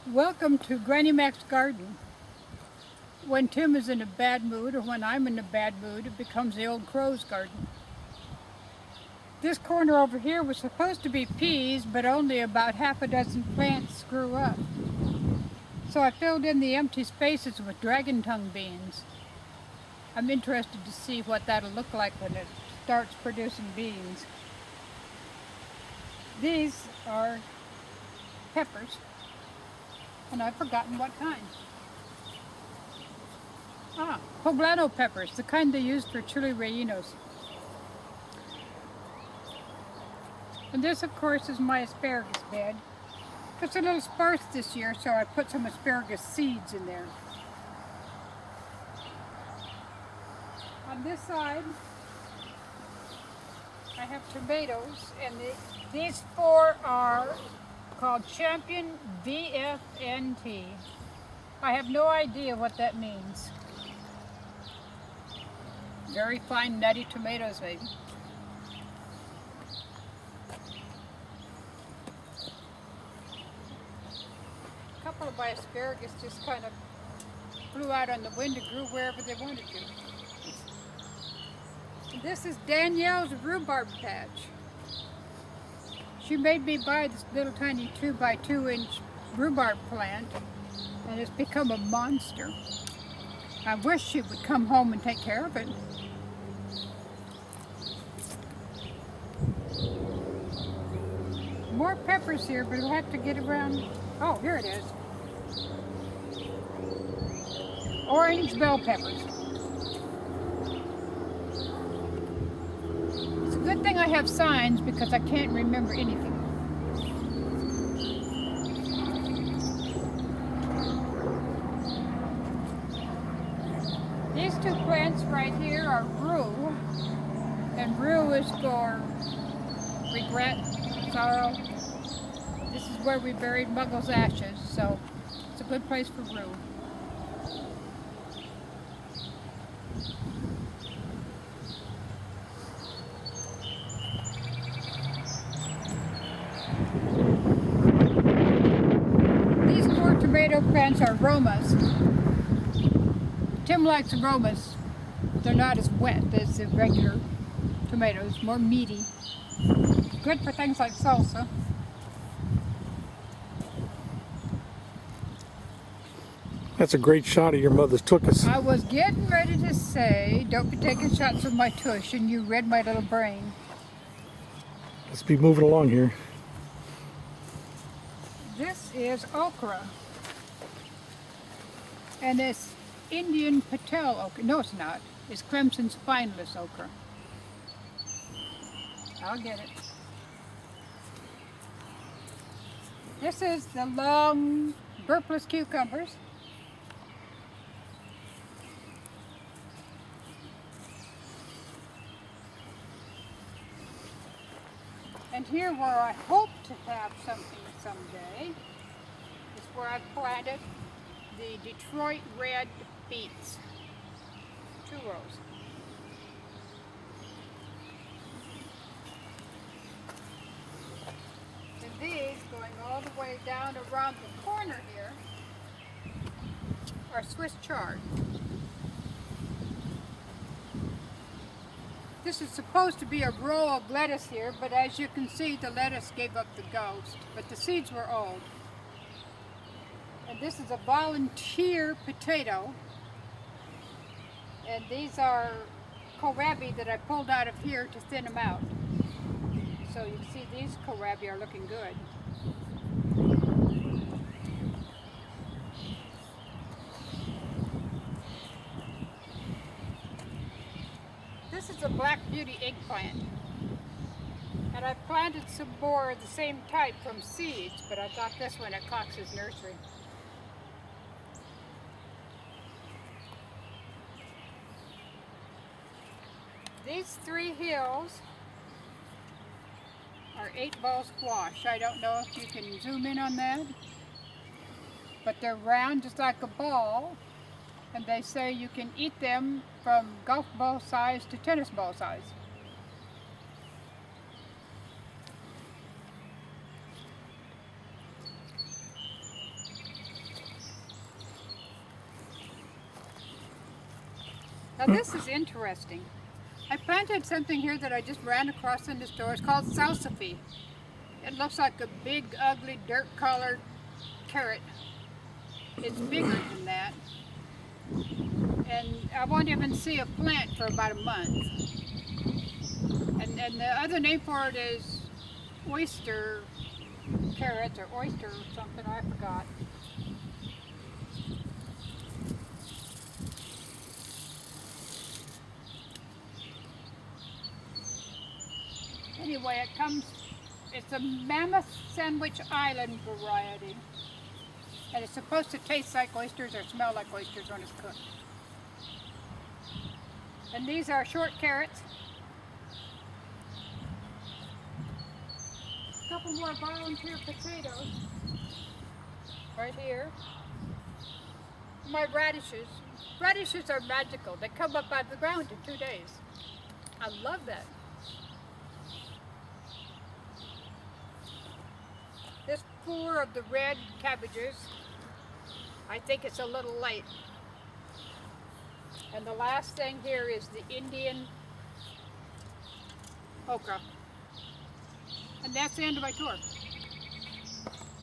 Welcome to Granny Mac's garden. When Tim is in a bad mood or when I'm in a bad mood, it becomes the old crow's garden. This corner over here was supposed to be peas, but only about half a dozen plants grew up. So I filled in the empty spaces with dragon tongue beans. I'm interested to see what that'll look like when it starts producing beans. These are peppers, and I've forgotten what kind. Poblano peppers, the kind they use for chili rellenos. And this, of course, is my asparagus bed. It's a little sparse this year, so I put some asparagus seeds in there. On this side, I have tomatoes, and these four are called Champion VFNT. I have no idea what that means. Very fine, nutty tomatoes, maybe. A couple of my asparagus just kind of flew out on the wind and grew wherever they wanted to. And this is Danielle's rhubarb patch. She made me buy this little tiny 2 by 2 inch rhubarb plant, and it's become a monster. I wish she would come home and take care of it. More peppers here, but we'll have to get around. Oh, here it is. Orange bell peppers. It's a good thing I have signs because I can't remember anything. These two plants right here are rue, and rue is for regret, sorrow. This is where we buried Muggle's ashes, so it's a good place for rue. These 4 tomato plants are Romas. Tim likes Romas. They're not as wet as the regular tomatoes, more meaty. Good for things like salsa. That's a great shot of your mother's tuchus. I was getting ready to say, don't be taking shots of my tush, and you read my little brain. Let's be moving along here. This is okra. And it's Indian Patel okra. No, it's not. It's Clemson spineless okra. I'll get it. This is the long burpless cucumbers. And here where I hope to have something someday is where I've planted the Detroit red beets. 2 rows. And these, going all the way down around the corner here, are Swiss chard. This is supposed to be a row of lettuce here, but as you can see, the lettuce gave up the ghost, but the seeds were old. And this is a volunteer potato. And these are kohlrabi that I pulled out of here to thin them out. So you can see these kohlrabi are looking good. This is a Black Beauty eggplant. And I planted some more of the same type from seeds, but I got this one at Cox's Nursery. These 3 hills are 8-ball squash. I don't know if you can zoom in on that, but they're round just like a ball, and they say you can eat them from golf ball size to tennis ball size. Now this is interesting. I planted something here that I just ran across in the store. It's called salsify. It looks like a big, ugly, dirt-colored carrot. It's bigger than that. And I won't even see a plant for about a month. And the other name for it is oyster carrots or oyster or something, I forgot. Anyway, it's a Mammoth Sandwich Island variety. And it's supposed to taste like oysters or smell like oysters when it's cooked. And these are short carrots. A couple more volunteer potatoes right here. My radishes. Radishes are magical. They come up out of the ground in 2 days. I love that. There's 4 of the red cabbages. I think it's a little late. And the last thing here is the Indian okra. And that's the end of my tour.